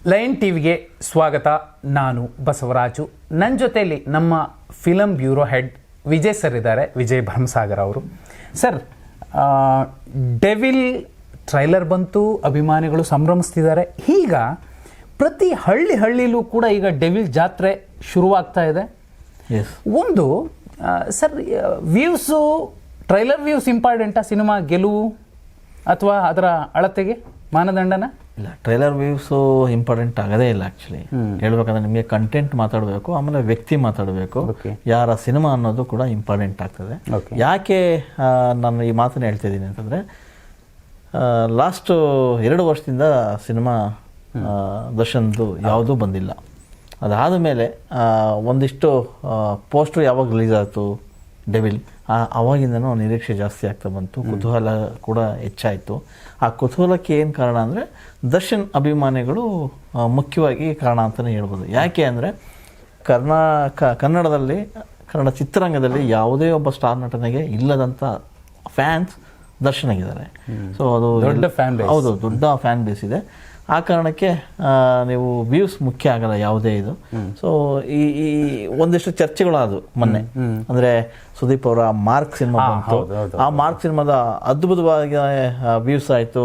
Lion ಟಿವಿಗೆ ಸ್ವಾಗತ. ನಾನು ಬಸವರಾಜು. ನನ್ನ ಜೊತೆಯಲ್ಲಿ ನಮ್ಮ film bureau head Vijay sir ಇದ್ದಾರೆ, ವಿಜಯ್ ಭರಮಸಾಗರ್ ಅವರು. ಸರ್, ಡೆವಿಲ್ ಟ್ರೈಲರ್ ಬಂತು, ಅಭಿಮಾನಿಗಳು ಸಂಭ್ರಮಿಸ್ತಿದ್ದಾರೆ. ಈಗ ಪ್ರತಿ ಹಳ್ಳಿಲೂ ಕೂಡ ಈಗ ಡೆವಿಲ್ ಜಾತ್ರೆ ಶುರುವಾಗ್ತಾ ಇದೆ. ಒಂದು ಸರ್, ವ್ಯೂಸು, ಟ್ರೈಲರ್ ವ್ಯೂಸ್ ಇಂಪಾರ್ಟೆಂಟಾ ಸಿನಿಮಾ ಗೆಲುವು ಅಥವಾ ಅದರ ಅಳತೆಗೆ ಮಾನದಂಡನ? ಇಲ್ಲ, ಟ್ರೈಲರ್ ವ್ಯೂಸು ಇಂಪಾರ್ಟೆಂಟ್ ಆಗೋದೇ ಇಲ್ಲ. ಆ್ಯಕ್ಚುಲಿ ಹೇಳ್ಬೇಕಂದ್ರೆ ನಿಮಗೆ ಕಂಟೆಂಟ್ ಮಾತಾಡಬೇಕು, ಆಮೇಲೆ ವ್ಯಕ್ತಿ ಮಾತಾಡಬೇಕು, ಯಾರ ಸಿನಿಮಾ ಅನ್ನೋದು ಕೂಡ ಇಂಪಾರ್ಟೆಂಟ್ ಆಗ್ತದೆ. ಯಾಕೆ ನಾನು ಈ ಮಾತನ್ನು ಹೇಳ್ತಿದ್ದೀನಿ ಅಂತಂದರೆ, ಲಾಸ್ಟು 2 ವರ್ಷದಿಂದ ಸಿನಿಮಾ ದರ್ಶನ್ದು ಯಾವುದೂ ಬಂದಿಲ್ಲ. ಅದಾದ ಮೇಲೆ ಒಂದಿಷ್ಟು ಪೋಸ್ಟ್ರು ಯಾವಾಗ ರಿಲೀಸ್ ಆಯಿತು ಡೆವಿಲ್, ಅವಾಗಿಂದನೂ ನಿರೀಕ್ಷೆ ಜಾಸ್ತಿ ಆಗ್ತಾ ಬಂತು, ಕುತೂಹಲ ಕೂಡ ಹೆಚ್ಚಾಯಿತು. ಆ ಕುತೂಹಲಕ್ಕೆ ಏನು ಕಾರಣ ಅಂದರೆ ದರ್ಶನ್ ಅಭಿಮಾನಿಗಳು ಮುಖ್ಯವಾಗಿ ಕಾರಣ ಅಂತಲೇ ಹೇಳ್ಬೋದು. ಯಾಕೆ ಅಂದರೆ ಕನ್ನಡ ಚಿತ್ರರಂಗದಲ್ಲಿ ಯಾವುದೇ ಒಬ್ಬ ಸ್ಟಾರ್ ನಟನೆಗೆ ಇಲ್ಲದಂಥ ಫ್ಯಾನ್ಸ್ ದರ್ಶನಾಗಿದ್ದಾರೆ. ಸೊ ಅದು ದೊಡ್ಡ ಫ್ಯಾನ್ ಬೇಸ್. ಹೌದು, ದೊಡ್ಡ ಫ್ಯಾನ್ ಬೇಸ್ ಇದೆ. ಆ ಕಾರಣಕ್ಕೆ ನೀವು ವ್ಯೂಸ್ ಮುಖ್ಯ ಆಗಲ್ಲ ಯಾವುದೇ ಇದು. ಸೊ ಈ ಒಂದಿಷ್ಟು ಚರ್ಚೆಗಳಾದವು ಮೊನ್ನೆ. ಅಂದರೆ ಸುದೀಪ್ ಅವರ ಮಾರ್ಕ್ ಸಿನಿಮಾ ಬಂತು, ಆ ಮಾರ್ಕ್ ಸಿನಿಮಾದ ಅದ್ಭುತವಾಗಿ ವ್ಯೂಸ್ ಆಯಿತು.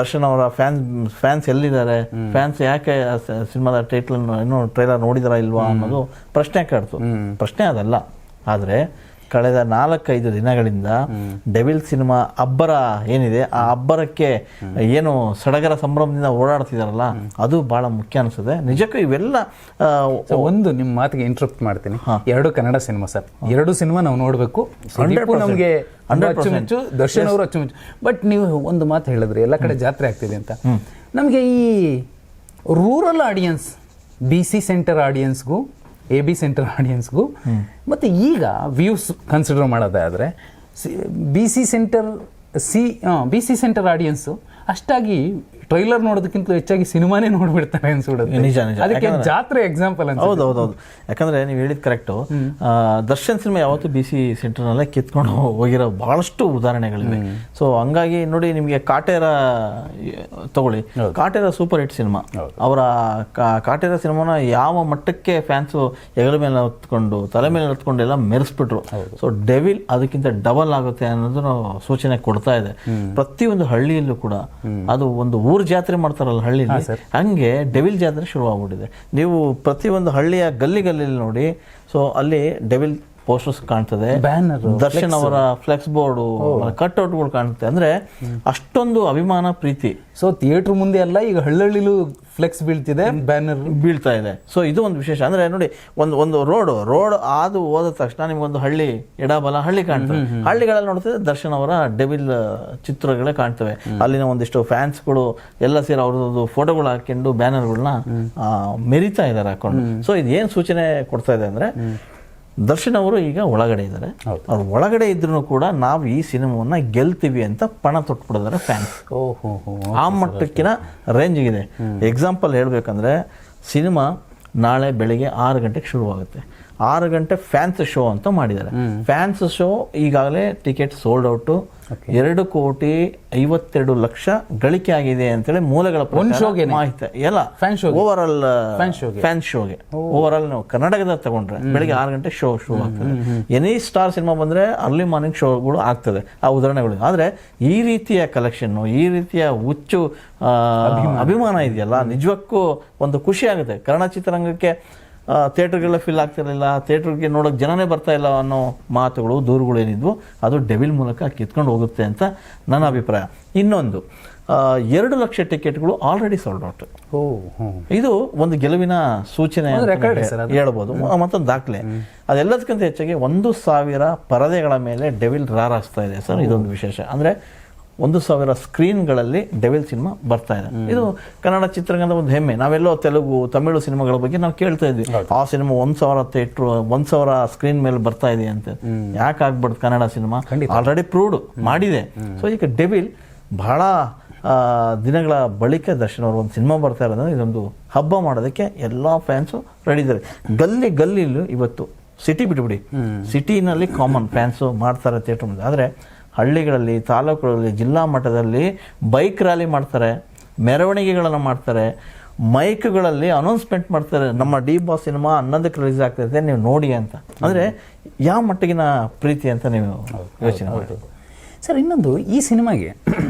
ದರ್ಶನ್ ಅವರ ಫ್ಯಾನ್ಸ್ ಎಲ್ಲಿದ್ದಾರೆ, ಫ್ಯಾನ್ಸ್ ಯಾಕೆ ಸಿನಿಮಾದ ಟೈಟಲ್ ಇನ್ನೂ ಟ್ರೈಲರ್ ನೋಡಿದಾರ ಇಲ್ವಾ ಅನ್ನೋದು ಪ್ರಶ್ನೆ ಕಾಡ್ತು. ಪ್ರಶ್ನೆ ಅದಲ್ಲ, ಆದರೆ ಕಳೆದ 4-5 ದಿನಗಳಿಂದ ಡೆವಿಲ್ ಸಿನಿಮಾ ಅಬ್ಬರ ಏನಿದೆ, ಆ ಅಬ್ಬರಕ್ಕೆ ಏನು ಸಡಗರ ಸಂಭ್ರಮದಿಂದ ಓಡಾಡ್ತಿದಾರಲ್ಲ, ಅದು ಬಹಳ ಮುಖ್ಯ ಅನಿಸುತ್ತೆ ನಿಜಕ್ಕೂ. ಇವೆಲ್ಲ ಒಂದು ನಿಮ್ಮ ಮಾತಿಗೆ ಇಂಟ್ರಪ್ಟ್ ಮಾಡ್ತೀನಿ. 2 ಕನ್ನಡ ಸಿನಿಮಾ ಸರ್, 2 ಸಿನಿಮಾ ನಾವು ನೋಡಬೇಕು. ನಮಗೆ ಅಚ್ಚುಮೆಚ್ಚು, ದರ್ಶನ್ ಅವರು ಅಚ್ಚುಮೆಚ್ಚು. ಬಟ್ ನೀವು ಒಂದು ಮಾತು ಹೇಳಿದ್ರಿ, ಎಲ್ಲ ಕಡೆ ಜಾತ್ರೆ ಆಗ್ತಿದೆ ಅಂತ. ನಮಗೆ ಈ ರೂರಲ್ ಆಡಿಯನ್ಸ್, BC ಸೆಂಟರ್ ಆಡಿಯನ್ಸ್ಗೂ AB ಸೆಂಟರ್ ಆಡಿಯನ್ಸ್ಗೂ ಮತ್ತು ಈಗ ವ್ಯೂಸ್ ಕನ್ಸಿಡರ್ ಮಾಡೋದಾದರೆ BC ಸೆಂಟರ್ ಆಡಿಯನ್ಸು ಅಷ್ಟಾಗಿ ಟ್ರೈಲರ್ ನೋಡೋದಕ್ಕಿಂತ ಹೆಚ್ಚಾಗಿ ಸಿನಿಮಾನೇ ನೋಡ್ಬಿಡ್ತಾರೆ ಅನ್ಸ್ಬಿಡುತ್ತೆ. ನಿಜ. ಅದಕ್ಕೆ ಜಾತ್ರೆ ಎಕ್ಸಾಂಪಲ್ ಅಂತ. ಹೌದು. ಯಾಕಂದ್ರೆ ನೀವು ಹೇಳಿದ್ ಕರೆಕ್ಟು. ದರ್ಶನ್ ಸಿನಿಮಾ ಯಾವತ್ತು BC ಸೆಂಟರ್ನಲ್ಲೇ ಕಿತ್ಕೊಂಡು ಹೋಗಿರೋ ಬಹಳಷ್ಟು ಉದಾಹರಣೆಗಳಿವೆ. ಸೊ ಹಂಗಾಗಿ ನೋಡಿ, ನಿಮಗೆ ಕಾಟೇರ ತಗೊಳ್ಳಿ. Kaatera super hit cinema. ಅವರ ಕಾಟೇರ ಸಿನಿಮಾನ ಯಾವ ಮಟ್ಟಕ್ಕೆ ಫ್ಯಾನ್ಸು ಹೆಗಲ ಮೇಲೆ ಹೊತ್ಕೊಂಡು, ತಲೆ ಮೇಲೆ ಹೊತ್ಕೊಂಡು ಎಲ್ಲ ಮೆರೆಸ್ಬಿಟ್ರು. ಸೊ ಡೆವಿಲ್ ಅದಕ್ಕಿಂತ ಡಬಲ್ ಆಗುತ್ತೆ ಅನ್ನೋದು ಸೂಚನೆ ಕೊಡ್ತಾ ಇದೆ. ಪ್ರತಿಯೊಂದು ಹಳ್ಳಿಯಲ್ಲೂ ಕೂಡ ಅದು ಒಂದು ಊರ್ ಜಾತ್ರೆ ಮಾಡ್ತಾರಲ್ಲ ಹಳ್ಳಿಲಿ, ಹಂಗೆ ಡೆವಿಲ್ ಜಾತ್ರೆ ಶುರು ಆಗ್ಬಿಟ್ಟಿದೆ. ನೀವು ಪ್ರತಿಯೊಂದು ಹಳ್ಳಿಯ ಗಲ್ಲಿ ನೋಡಿ, ಸೊ ಅಲ್ಲಿ ಡೆವಿಲ್ ಪೋಸ್ಟರ್ಸ್ ಕಾಣ್ತದೆ, ದರ್ಶನ್ ಅವರ ಫ್ಲೆಕ್ಸ್ ಬೋರ್ಡು, ಕಟ್ಔಟ್ಗಳು ಕಾಣುತ್ತೆ. ಅಂದ್ರೆ ಅಷ್ಟೊಂದು ಅಭಿಮಾನ, ಪ್ರೀತಿ. ಸೊ ಥಿಯೇಟರ್ ಮುಂದೆ ಎಲ್ಲ ಈಗ ಹಳ್ಳಿಲೂ ಫ್ಲೆಕ್ಸ್ ಬೀಳ್ತಿದೆ, ಬ್ಯಾನರ್ ಬೀಳ್ತಾ ಇದೆ. ಸೊ ಇದು ಒಂದು ವಿಶೇಷ. ಅಂದ್ರೆ ನೋಡಿ, ಒಂದು ರೋಡ್ ಆದು ಹೋದ ತಕ್ಷಣ ನಿಮ್ಗೊಂದು ಹಳ್ಳಿ, ಎಡಬಲ ಹಳ್ಳಿ ಕಾಣ್ತವೆ. ಹಳ್ಳಿಗಳಲ್ಲಿ ನೋಡ್ತಿದ್ರೆ ದರ್ಶನ್ ಅವರ ಡೆವಿಲ್ ಚಿತ್ರಗಳೇ ಕಾಣ್ತವೆ. ಅಲ್ಲಿನ ಒಂದಿಷ್ಟು ಫ್ಯಾನ್ಸ್ಗಳು ಎಲ್ಲ ಸೇರಿ ಅವ್ರದ್ದು ಫೋಟೋಗಳು ಹಾಕೊಂಡು ಬ್ಯಾನರ್ಗಳನ್ನ ಮೆರಿತಾ ಇದ್ದಾರೆ ಹಾಕೊಂಡು. ಸೊ ಇದೇನು ಸೂಚನೆ ಕೊಡ್ತಾ ಇದೆ ಅಂದ್ರೆ, ದರ್ಶನ್ ಅವರು ಈಗ ಒಳಗಡೆ ಇದ್ದಾರೆ. ಅವ್ರು ಒಳಗಡೆ ಇದ್ರೂ ಕೂಡ ನಾವು ಈ ಸಿನಿಮಾವನ್ನ ಗೆಲ್ತೀವಿ ಅಂತ ಪಣ ತೊಟ್ಬಿಡಿದಾರೆ ಫ್ಯಾನ್ಸ್. ಆ ಮಟ್ಟಕ್ಕಿನ ರೇಂಜ್ಗಿದೆ. ಎಕ್ಸಾಂಪಲ್ ಹೇಳ್ಬೇಕಂದ್ರೆ, ಸಿನಿಮಾ ನಾಳೆ ಬೆಳಿಗ್ಗೆ 6 ಗಂಟೆಗೆ ಶುರುವಾಗುತ್ತೆ. 6 ಗಂಟೆ ಫ್ಯಾನ್ಸ್ ಶೋ ಅಂತ ಮಾಡಿದ್ದಾರೆ. ಫ್ಯಾನ್ಸ್ ಶೋ ಈಗಾಗಲೇ ಟಿಕೆಟ್ ಸೋಲ್ಡ್ ಔಟ್. 2,52,00,000 ಗಳಿಕೆ ಆಗಿದೆ ಅಂತೇಳಿ ಮೂಲಗಳ ಮಾಹಿತಿ ಎಲ್ಲ. ಓವರ್ ಆಲ್ ಫ್ಯಾನ್ ಶೋಗೆ ಓವರ್ ಆಲ್ ನಾವು ಕರ್ನಾಟಕದ ತಗೊಂಡ್ರೆ ಬೆಳಿಗ್ಗೆ 6 ಗಂಟೆ ಶೋ ಆಗ್ತದೆ. ಎನಿ ಸ್ಟಾರ್ ಸಿನಿಮಾ ಬಂದ್ರೆ ಅರ್ಲಿ ಮಾರ್ನಿಂಗ್ ಶೋಗಳು ಆಗ್ತದೆ. ಆ ಉದಾಹರಣೆಗಳು. ಆದ್ರೆ ಈ ರೀತಿಯ ಕಲೆಕ್ಷನ್, ಈ ರೀತಿಯ ಹುಚ್ಚು ಅಭಿಮಾನ ಇದೆಯಲ್ಲ, ನಿಜಕ್ಕೂ ಒಂದು ಖುಷಿ ಆಗುತ್ತೆ. ಕನ್ನಡ ಚಿತ್ರರಂಗಕ್ಕೆ ಥಿಯೇಟರ್ಗೆಲ್ಲ ಫಿಲ್ ಆಗ್ತಿರಲಿಲ್ಲ, ಥಿಯೇಟರ್ಗೆ ನೋಡೋಕೆ ಜನನೇ ಬರ್ತಾ ಇಲ್ಲ ಅನ್ನೋ ಮಾತುಗಳು, ದೂರುಗಳು ಏನಿದ್ವು, ಅದು ಡೆವಿಲ್ ಮೂಲಕ ಕಿತ್ಕೊಂಡು ಹೋಗುತ್ತೆ ಅಂತ ನನ್ನ ಅಭಿಪ್ರಾಯ. ಇನ್ನೊಂದು, 2 ಲಕ್ಷ ಟಿಕೆಟ್ಗಳು ಆಲ್ರೆಡಿ ಸೋಲ್ಡ್ ಔಟ್. ಇದು ಒಂದು ಗೆಲುವಿನ ಸೂಚನೆ ಹೇಳ್ಬೋದು, ಮತ್ತೊಂದು ದಾಖಲೆ. ಅದೆಲ್ಲದಕ್ಕಿಂತ ಹೆಚ್ಚಾಗಿ 1,000 ಪರದೆಗಳ ಮೇಲೆ ಡೆವಿಲ್ ರಾರಾಯಿಸ್ತಾ ಇದೆ ಸರ್. ಇದೊಂದು ವಿಶೇಷ. ಅಂದರೆ 1,000 ಸ್ಕ್ರೀನ್ಗಳಲ್ಲಿ ಡೆವಿಲ್ ಸಿನಿಮಾ ಬರ್ತಾ ಇದೆ. ಇದು ಕನ್ನಡ ಚಿತ್ರರಂಗದ ಒಂದು ಹೆಮ್ಮೆ. ನಾವೆಲ್ಲೋ ತೆಲುಗು, ತಮಿಳು ಸಿನಿಮಾಗಳ ಬಗ್ಗೆ ನಾವು ಕೇಳ್ತಾ ಇದ್ವಿ, ಆ ಸಿನಿಮಾ 1,000 ಥಿಯೇಟ್ರು, 1,000 ಸ್ಕ್ರೀನ್ ಮೇಲೆ ಬರ್ತಾ ಇದೆ ಅಂತ. ಯಾಕೆ ಆಗ್ಬಾರ್ದು? ಕನ್ನಡ ಸಿನಿಮಾ ಆಲ್ರೆಡಿ ಪ್ರೂವ್ಡ್ ಮಾಡಿದೆ. ಸೊ ಈಗ ಡೆವಿಲ್ ಬಹಳ ದಿನಗಳ ಬಳಿಕ ದರ್ಶನ್ ಅವರು ಒಂದು ಸಿನಿಮಾ ಬರ್ತಾ ಇರೋದ್ರೆ ಇದೊಂದು ಹಬ್ಬ ಮಾಡೋದಕ್ಕೆ ಎಲ್ಲ ಫ್ಯಾನ್ಸು ರೆಡಿ ಇದ್ದಾರೆ. ಗಲ್ಲಿಲೂ ಇವತ್ತು ಸಿಟಿ ಬಿಟ್ಬಿಡಿ, ಸಿಟಿನಲ್ಲಿ ಕಾಮನ್ ಫ್ಯಾನ್ಸು ಮಾಡ್ತಾರೆ ಥಿಯೇಟರ್ ಮುಂದೆ. ಆದರೆ ಹಳ್ಳಿಗಳಲ್ಲಿ, ತಾಲೂಕುಗಳಲ್ಲಿ, ಜಿಲ್ಲಾ ಮಟ್ಟದಲ್ಲಿ ಬೈಕ್ ರ್ಯಾಲಿ ಮಾಡ್ತಾರೆ, ಮೆರವಣಿಗೆಗಳನ್ನು ಮಾಡ್ತಾರೆ. ಮೈಕ್ಗಳಲ್ಲಿ ಅನೌನ್ಸ್ಮೆಂಟ್ ಮಾಡ್ತಾರೆ, ನಮ್ಮ ಡಿ ಬಾಸ್ ಸಿನಿಮಾ 11ಕ್ಕೆ ರಿಲೀಸ್ ಆಗ್ತೈತೆ, ನೀವು ನೋಡಿ ಅಂತ. ಅಂದರೆ ಯಾವ ಮಟ್ಟಿಗಿನ ಪ್ರೀತಿ ಅಂತ ನೀವು ಯೋಚನೆ ಮಾಡಿ ಸರ್. ಇನ್ನೊಂದು, ಈ ಸಿನಿಮಾಗೆ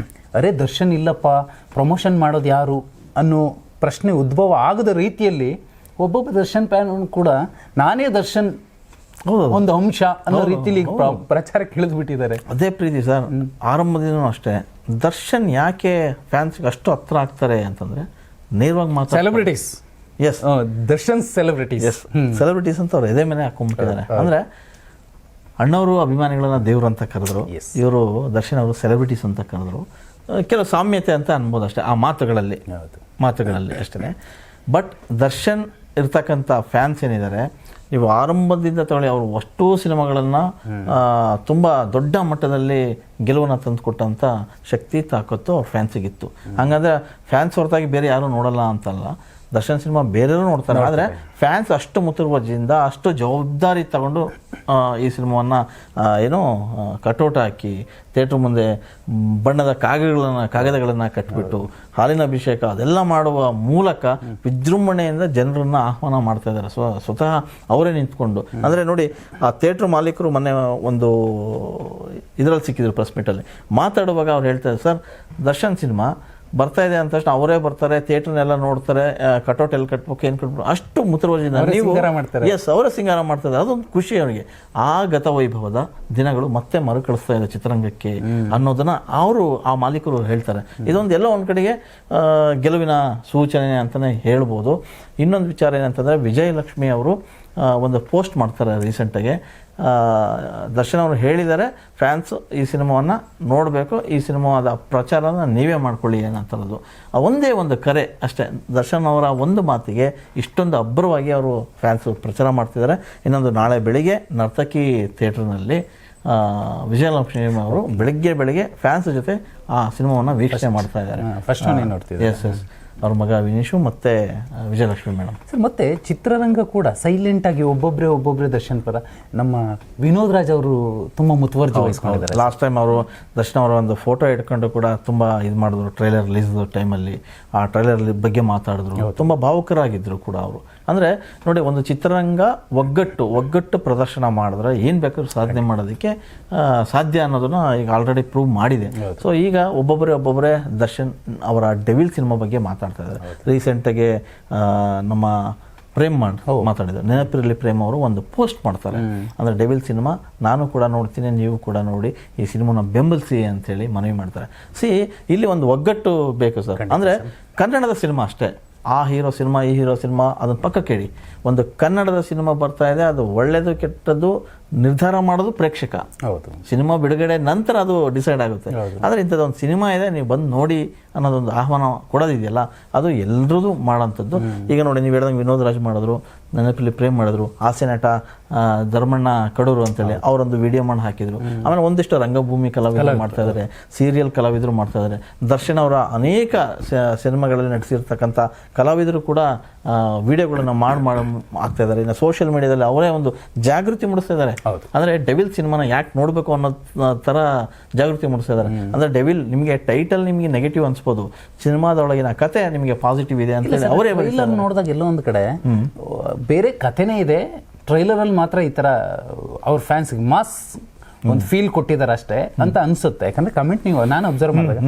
ಅರೆ ದರ್ಶನ್ ಇಲ್ಲಪ್ಪ, ಪ್ರಮೋಷನ್ ಮಾಡೋದು ಯಾರು ಅನ್ನೋ ಪ್ರಶ್ನೆ ಉದ್ಭವ ಆಗದ ರೀತಿಯಲ್ಲಿ ಒಬ್ಬೊಬ್ಬ ದರ್ಶನ್ ಫ್ಯಾನ್ ಕೂಡ ನಾನೇ ದರ್ಶನ್ ಒಂದು ಅಂಶ ಅನ್ನೋ ರೀತಿಯಲ್ಲಿ ಪ್ರಚಾರಕ್ಕೆ ಇಳಿದ್ಬಿಟ್ಟಿದ್ದಾರೆ. ಅದೇ ಪ್ರೀತಿ ಸರ್. ಆರಂಭದಿಂದ ಅಷ್ಟೇ ದರ್ಶನ್ ಯಾಕೆ ಫ್ಯಾನ್ಸ್ಗೆ ಅಷ್ಟು ಹತ್ರ ಆಗ್ತಾರೆ ಅಂತಂದ್ರೆ ನೇರವಾಗಿ ಮಾತ್ರ celebrities. Yes, Darshan celebrities. Yes, celebrities ಅಂತ ಅವ್ರು ಎದೆ ಮೇಲೆ ಹಾಕೊಂಡ್ಬಿಟ್ಟಿದ್ದಾರೆ. ಅಂದ್ರೆ ಅಣ್ಣವರು ಅಭಿಮಾನಿಗಳನ್ನ ದೇವ್ರು ಅಂತ ಕರೆದ್ರು, ಇವರು ದರ್ಶನ್ ಅವರು ಸೆಲೆಬ್ರಿಟೀಸ್ ಅಂತ ಕರೆದ್ರು. ಕೆಲವು ಸಾಮ್ಯತೆ ಅಂತ ಅನ್ಬೋದು ಅಷ್ಟೇ ಆ ಮಾತುಗಳಲ್ಲಿ ಅಷ್ಟೇ. ಬಟ್ ದರ್ಶನ್ ಇರ್ತಕ್ಕಂಥ ಫ್ಯಾನ್ಸ್ ಏನಿದ್ದಾರೆ, ನೀವು ಆರಂಭದಿಂದ ತಗೊಳ್ಳಿ, ಅವರು ಅಷ್ಟೂ ಸಿನಿಮಾಗಳನ್ನು ತುಂಬ ದೊಡ್ಡ ಮಟ್ಟದಲ್ಲಿ ಗೆಲುವನ್ನು ತಂದುಕೊಟ್ಟಂಥ ಶಕ್ತಿ ತಾಕತ್ತು ಅವ್ರ ಫ್ಯಾನ್ಸಿಗಿತ್ತು. ಹಂಗಂದ್ರೆ ಫ್ಯಾನ್ಸ್ ಹೊರತಾಗಿ ಬೇರೆ ಯಾರೂ ನೋಡಲ್ಲ ಅಂತಲ್ಲ, ದರ್ಶನ್ ಸಿನಿಮಾ ಬೇರೆಯವರು ನೋಡ್ತಾರೆ. ಆದರೆ ಫ್ಯಾನ್ಸ್ ಅಷ್ಟು ಮುತುರ್ವರ್ಜಿಯಿಂದ ಅಷ್ಟು ಜವಾಬ್ದಾರಿ ತಗೊಂಡು ಈ ಸಿನಿಮಾವನ್ನು ಏನೋ ಕಟೌಟ್ ಹಾಕಿ ಥಿಯೇಟ್ರ್ ಮುಂದೆ ಬಣ್ಣದ ಕಾಗದಗಳನ್ನು ಕಟ್ಟಿಬಿಟ್ಟು ಹಾಲಿನ ಅಭಿಷೇಕ ಅದೆಲ್ಲ ಮಾಡುವ ಮೂಲಕ ವಿಜೃಂಭಣೆಯಿಂದ ಜನರನ್ನು ಆಹ್ವಾನ ಮಾಡ್ತಾ ಇದ್ದಾರೆ. ಸ್ವತಃ ಅವರೇ ನಿಂತ್ಕೊಂಡು. ಅಂದರೆ ನೋಡಿ, ಆ ಥಿಯೇಟ್ರ್ ಮಾಲೀಕರು ಮೊನ್ನೆ ಒಂದು ಇದರಲ್ಲಿ ಸಿಕ್ಕಿದ್ರು, ಪ್ರೆಸ್ ಮೀಟಲ್ಲಿ ಮಾತಾಡುವಾಗ ಅವ್ರು ಹೇಳ್ತಾರೆ, ಸರ್ ದರ್ಶನ್ ಸಿನಿಮಾ ಬರ್ತಾ ಇದೆ ಅಂತ ತಕ್ಷಣ ಅವರೇ ಬರ್ತಾರೆ, ಥಿಯೇಟರ್ನೆಲ್ಲ ನೋಡ್ತಾರೆ, ಕಟೌಟ್ ಎಲ್ಲಿ ಕಟ್ಬೇಕು ಏನು ಕಟ್ಬೇಕು ಅಷ್ಟು ಮುತುರ್ವರ್ಜಿಯಿಂದ ನೀವು ಎಸ್ ಅವರೇ ಸಿಂಗಾರ ಮಾಡ್ತಾರೆ. ಅದೊಂದು ಖುಷಿ ಅವರಿಗೆ. ಆ ಗತವೈಭವದ ದಿನಗಳು ಮತ್ತೆ ಮರುಕಳಿಸ್ತಾ ಇದೆ ಚಿತ್ರರಂಗಕ್ಕೆ ಅನ್ನೋದನ್ನ ಅವರು ಆ ಮಾಲೀಕರು ಹೇಳ್ತಾರೆ. ಇದೊಂದು ಎಲ್ಲ ಒಂದು ಕಡೆಗೆ ಗೆಲುವಿನ ಸೂಚನೆ ಅಂತಲೇ ಹೇಳ್ಬೋದು. ಇನ್ನೊಂದು ವಿಚಾರ ಏನಂತಂದರೆ, ವಿಜಯಲಕ್ಷ್ಮಿ ಅವರು ಒಂದು ಪೋಸ್ಟ್ ಮಾಡ್ತಾರೆ ರೀಸೆಂಟಾಗಿ. ದರ್ಶನ್ ಅವರು ಹೇಳಿದ್ದಾರೆ, ಫ್ಯಾನ್ಸ್ ಈ ಸಿನಿಮಾವನ್ನು ನೋಡಬೇಕು, ಈ ಸಿನಿಮಾದ ಪ್ರಚಾರನ ನೀವೇ ಮಾಡ್ಕೊಳ್ಳಿ ಏನಂತದ್ದು. ಒಂದೇ ಒಂದು ಕರೆ ಅಷ್ಟೇ. ದರ್ಶನ್ ಅವರ ಒಂದು ಮಾತಿಗೆ ಇಷ್ಟೊಂದು ಅಬ್ಬರವಾಗಿ ಅವರು ಫ್ಯಾನ್ಸ್ ಪ್ರಚಾರ ಮಾಡ್ತಿದ್ದಾರೆ. ಇನ್ನೊಂದು ನಾಳೆ ಬೆಳಿಗ್ಗೆ ನರ್ತಕಿ ಥಿಯೇಟ್ರ್ನಲ್ಲಿ ವಿಜಯಲಕ್ಷ್ಮಿ ಅವರು ಬೆಳಿಗ್ಗೆ ಫ್ಯಾನ್ಸ್ ಜೊತೆ ಆ ಸಿನಿಮಾವನ್ನು ವೀಕ್ಷಣೆ ಮಾಡ್ತಾ ಇದ್ದಾರೆ. ಎಸ್, ಅವ್ರ ಮಗ ವಿನೀಶು ಮತ್ತೆ ವಿಜಯಲಕ್ಷ್ಮಿ ಮೇಡಮ್. ಸರ್, ಮತ್ತೆ ಚಿತ್ರರಂಗ ಕೂಡ ಸೈಲೆಂಟ್ ಆಗಿ ಒಬ್ಬೊಬ್ಬರೇ ದರ್ಶನ್ ಪರ. ನಮ್ಮ ವಿನೋದ್ ರಾಜ್ ಅವರು ತುಂಬಾ ಮುತುವರ್ಜಿ ವಹಿಸ್ಕೊಂಡಿದ್ದಾರೆ. ಲಾಸ್ಟ್ ಟೈಮ್ ಅವರು ದರ್ಶನ್ ಅವರ ಒಂದು ಫೋಟೋ ಇಟ್ಕೊಂಡು ಕೂಡ ತುಂಬಾ ಇದು ಮಾಡಿದ್ರು. ಟ್ರೈಲರ್ ರಿಲೀಸ್ ಟೈಮಲ್ಲಿ ಆ ಟ್ರೈಲರ್ ಬಗ್ಗೆ ಮಾತಾಡಿದ್ರು, ತುಂಬಾ ಭಾವುಕರಾಗಿದ್ರು ಕೂಡ ಅವರು. ಅಂದರೆ ನೋಡಿ, ಒಂದು ಚಿತ್ರರಂಗ ಒಗ್ಗಟ್ಟು ಪ್ರದರ್ಶನ ಮಾಡಿದ್ರೆ ಏನು ಬೇಕಾದ್ರೂ ಸಾಧನೆ ಮಾಡೋದಕ್ಕೆ ಸಾಧ್ಯ ಅನ್ನೋದನ್ನ ಈಗ ಆಲ್ರೆಡಿ ಪ್ರೂವ್ ಮಾಡಿದೆ. ಸೊ ಈಗ ಒಬ್ಬೊಬ್ಬರೇ ದರ್ಶನ್ ಅವರ ಡೆವಿಲ್ ಸಿನಿಮಾ ಬಗ್ಗೆ ಮಾತಾಡ್ತಾ ಇದ್ದಾರೆ. ರೀಸೆಂಟಾಗಿ ನಮ್ಮ ಪ್ರೇಮ್ ಮಾತಾಡಿದ್ರು, ನೆನಪಿರಲಿ ಪ್ರೇಮ್ ಅವರು ಒಂದು ಪೋಸ್ಟ್ ಮಾಡ್ತಾರೆ. ಅಂದರೆ ಡೆವಿಲ್ ಸಿನಿಮಾ ನಾನು ಕೂಡ ನೋಡ್ತೀನಿ, ನೀವು ಕೂಡ ನೋಡಿ, ಈ ಸಿನಿಮಾನ ಬೆಂಬಲಿಸಿ ಅಂತೇಳಿ ಮನವಿ ಮಾಡ್ತಾರೆ. ಇಲ್ಲಿ ಒಂದು ಒಗ್ಗಟ್ಟು ಬೇಕು ಸರ್. ಅಂದರೆ ಕನ್ನಡದ ಸಿನಿಮಾ ಅಷ್ಟೇ, ಆ ಹೀರೋ ಸಿನಿಮಾ ಈ ಹೀರೋ ಸಿನಿಮಾ ಅದನ್ನ ಪಕ್ಕಕ್ಕೆ ಇಡಿ. ಒಂದು ಕನ್ನಡದ ಸಿನಿಮಾ ಬರ್ತಾ ಇದೆ, ಅದು ಒಳ್ಳೆಯದು ಕೆಟ್ಟದ್ದು ನಿರ್ಧಾರ ಮಾಡೋದು ಪ್ರೇಕ್ಷಕ. ಸಿನಿಮಾ ಬಿಡುಗಡೆ ನಂತರ ಅದು ಡಿಸೈಡ್ ಆಗುತ್ತೆ. ಆದರೆ ಇಂಥದ್ದೊಂದು ಸಿನಿಮಾ ಇದೆ, ನೀವು ಬಂದು ನೋಡಿ ಅನ್ನೋದೊಂದು ಆಹ್ವಾನ ಕೊಡೋದಿದೆಯಲ್ಲ, ಅದು ಎಲ್ಲರದು ಮಾಡೋಂಥದ್ದು. ಈಗ ನೋಡಿ, ನೀವು ಹೇಳ್ದಂಗೆ ವಿನೋದ್ ರಾಜ್ ಮಾಡಿದ್ರು, ನೆನಪಿಲ್ಲಿ ಪ್ರೇಮ್ ಮಾಡಿದ್ರು, ಹಾಸ್ಯ ನಟ ಧರ್ಮಣ್ಣ ಕಡೂರು ಅಂತೇಳಿ ಅವರೊಂದು ವಿಡಿಯೋ ಮಾಡಿ ಹಾಕಿದ್ರು. ಆಮೇಲೆ ಒಂದಿಷ್ಟು ರಂಗಭೂಮಿ ಕಲಾವಿದರು ಮಾಡ್ತಾ ಇದ್ದಾರೆ, ಸೀರಿಯಲ್ ಕಲಾವಿದರು ಮಾಡ್ತಾ ಇದ್ದಾರೆ. ದರ್ಶನ್ ಅವರ ಅನೇಕ ಸಿನಿಮಾಗಳಲ್ಲಿ ನಟಿಸಿರ್ತಕ್ಕಂಥ ಕಲಾವಿದರು ಕೂಡ ವಿಡಿಯೋಗಳನ್ನು ಮಾಡಿ ಆಗ್ತಾ ಇದ್ದಾರೆ. ಇನ್ನು ಸೋಷಿಯಲ್ ಮೀಡಿಯಾದಲ್ಲಿ ಅವರೇ ಒಂದು ಜಾಗೃತಿ ಮೂಡಿಸ್ತಾ ಇದ್ದಾರೆ. ಅಂದ್ರೆ ಡೆವಿಲ್ ಸಿನಿಮಾನ ಯಾಕೆ ನೋಡಬೇಕು ಅನ್ನೋ ತರ ಜಾಗೃತಿ ಮೂಡಿಸ್ತಾ ಇದ್ದಾರೆ. ಅಂದ್ರೆ ಡೆವಿಲ್ ನಿಮಗೆ ಟೈಟಲ್ ನಿಮಗೆ ನೆಗೆಟಿವ್ ಅನ್ಸ್ಬೋದು, ಸಿನಿಮಾದೊಳಗಿನ ಕತೆ ನಿಮಗೆ ಪಾಸಿಟಿವ್ ಇದೆ ಅಂತ ಹೇಳಿ ಅವರೇ ನೋಡಿದಾಗ ಎಲ್ಲೋ ಒಂದು ಕಡೆ ಬೇರೆ ಕಥೆನೇ ಇದೆ, ಟ್ರೈಲರ್ ಅಲ್ಲಿ ಮಾತ್ರ ಈ ತರ ಅವ್ರ ಫ್ಯಾನ್ಸ್ ಮಾಸ್ ಒಂದು ಫೀಲ್ ಕೊಟ್ಟಿದ್ದಾರೆ ಅಷ್ಟೇ ಅಂತ ಅನ್ಸುತ್ತೆ. ಯಾಕಂದ್ರೆ ಕಮೆಂಟ್ ನಾನು ಅಬ್ಸರ್ವ್ ಮಾಡಿದಾಗ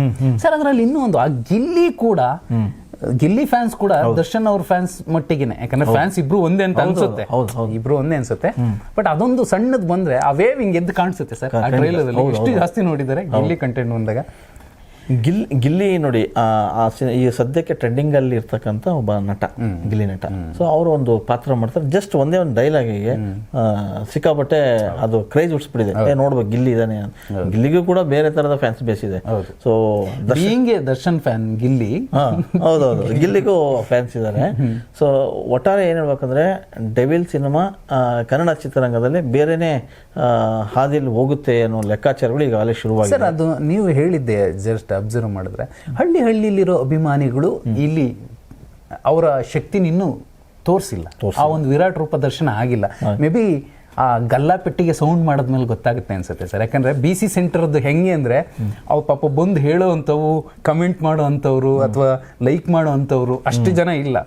ಸರ್, ಅದರಲ್ಲಿ ಇನ್ನೂ ಒಂದು ಆ ಗಿಲ್ಲಿ ಫ್ಯಾನ್ಸ್ ಕೂಡ ದರ್ಶನ್ ಅವ್ರ ಫ್ಯಾನ್ಸ್ ಮಟ್ಟಿಗೆನೆ, ಯಾಕಂದ್ರೆ ಫ್ಯಾನ್ಸ್ ಇಬ್ರು ಒಂದೇ ಅಂತ ಅನ್ಸುತ್ತೆ, ಇಬ್ರು ಒಂದೇ ಅನ್ಸುತ್ತೆ. ಬಟ್ ಅದೊಂದು ಸಣ್ಣದ್ ಬಂದ್ರೆ ಆ ವೇವ್ ಹಿಂಗ್ ಎದ್ದು ಕಾಣಿಸುತ್ತೆ ಸರ್. ಆ ಟ್ರೈಲರ್ ಅಲ್ಲಿ ಎಷ್ಟು ಜಾಸ್ತಿ ನೋಡಿದ್ದಾರೆ ಗಿಲ್ಲಿ ಕಂಟೆಂಟ್ ಬಂದಾಗ. ಗಿಲ್ಲಿ ನೋಡಿ, ಈ ಸದ್ಯಕ್ಕೆ ಟ್ರೆಂಡಿಂಗ್ ಅಲ್ಲಿ ಇರ್ತಕ್ಕಂಥ ಒಬ್ಬ ನಟ, ಗಿಲ್ಲಿ ನಟ. ಸೊ ಅವರು ಒಂದು ಪಾತ್ರ ಮಾಡ್ತಾರೆ, ಜಸ್ಟ್ ಒಂದೇ ಒಂದು ಡೈಲಾಗಿಗೆ ಸಿಕ್ಕಾಪಟ್ಟೆ ಅದು ಕ್ರೇಜ್ ಉಡ್ಸ್ಬಿಟ್ಟಿದೆ. ನೋಡ್ಬೇಕು ಗಿಲ್ಲಿ ಇದಾನೆ, ಗಿಲ್ಲಿಗೂ ಕೂಡ ಬೇರೆ ತರದ ಫ್ಯಾನ್ಸ್ ಬೇಸ್ ಇದೆ. ಸೊ ದರ್ಶನ್ ಫ್ಯಾನ್ ಗಿಲ್ಲಿ, ಹೌದೌದು, ಗಿಲ್ಲಿಗೂ ಫ್ಯಾನ್ಸ್ ಇದ್ದಾರೆ. ಸೊ ಒಟ್ಟಾರೆ ಏನ್ ಹೇಳ್ಬೇಕಂದ್ರೆ, ಡೆವಿಲ್ ಸಿನಿಮಾ ಕನ್ನಡ ಚಿತ್ರರಂಗದಲ್ಲಿ ಬೇರೆನೆ ಹಾದಿಯಲ್ಲಿ ಹೋಗುತ್ತೆ ಅನ್ನೋ ಲೆಕ್ಕಾಚಾರಗಳು ಈಗಾಗಲೇ ಶುರುವಾಗಿದೆ. ಸರ್, ಅದು ನೀವು ಹೇಳಿದ್ದೆ, ಜಸ್ಟ್ ಅಬ್ಸರ್ವ್ ಮಾಡಿದ್ರೆ ಹಳ್ಳಿಲಿರೋ ಅಭಿಮಾನಿಗಳು ಇಲ್ಲಿ ಅವರ ಶಕ್ತಿನ ಇನ್ನೂ ತೋರಿಸಿಲ್ಲ, ಆ ಒಂದು ವಿರಾಟ್ ರೂಪ ದರ್ಶನ ಆಗಿಲ್ಲ. ಮೇ ಬಿ ಆ ಗಲ್ಲಾಪೆಟ್ಟಿಗೆ ಸೌಂಡ್ ಮಾಡಿದ್ಮೇಲೆ ಗೊತ್ತಾಗುತ್ತೆ ಅನ್ಸುತ್ತೆ ಸರ್. ಯಾಕಂದ್ರೆ BC ಸೆಂಟರ್ದು ಹೆಂಗೆ ಅಂದ್ರೆ ಅವು ಪಾಪ ಬಂದು ಹೇಳೋ ಅಂಥವು, ಕಮೆಂಟ್ ಮಾಡೋ ಅಂಥವ್ರು ಅಥವಾ ಲೈಕ್ ಮಾಡೋ ಅಂಥವ್ರು ಅಷ್ಟು ಜನ ಇಲ್ಲ.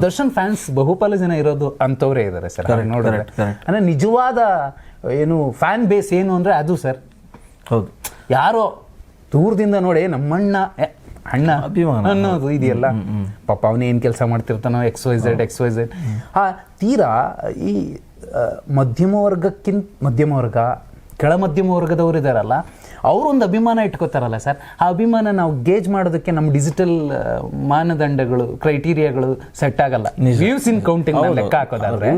ದರ್ಶನ್ ಫ್ಯಾನ್ಸ್ ಬಹುಪಾಲು ಜನ ಇರೋದು ಅಂಥವ್ರೇ ಇದ್ದಾರೆ ಸರ್. ನೋಡಿದ್ರೆ ಅಂದ್ರೆ ನಿಜವಾದ ಏನು ಫ್ಯಾನ್ ಬೇಸ್ ಏನು ಅಂದ್ರೆ ಅದು ಸರ್. ಹೌದು, ಯಾರೋ ದೂರದಿಂದ ನೋಡಿ ನಮ್ಮಣ್ಣ ಅಣ್ಣ ಅಭಿಮಾನ ಅನ್ನೋದು ಇದೆಯಲ್ಲ, ಪಾಪ ಅವನೇನು ಕೆಲಸ ಮಾಡ್ತಿರ್ತಾನೋ XYZ ತೀರಾ ಈ ಮಧ್ಯಮ ವರ್ಗ ಕೆಳ ಮಧ್ಯಮ ವರ್ಗದವರು ಇದಾರಲ್ಲ, ಅವರೊಂದು ಅಭಿಮಾನ ಇಟ್ಕೋತಾರಲ್ಲ ಸರ್. ಆ ಅಭಿಮಾನ ನಾವು ಗೇಜ್ ಮಾಡೋದಕ್ಕೆ ನಮ್ಮ ಡಿಜಿಟಲ್ ಮಾನದಂಡಗಳು, ಕ್ರೈಟೀರಿಯಾಗಳು ಸೆಟ್ ಆಗಲ್ಲ. ವ್ಯೂಸ್ ಇನ್ ಕೌಂಟಿಂಗ್ ಲೆಕ್ಕ ಹಾಕೋದಾದ್ರೆ,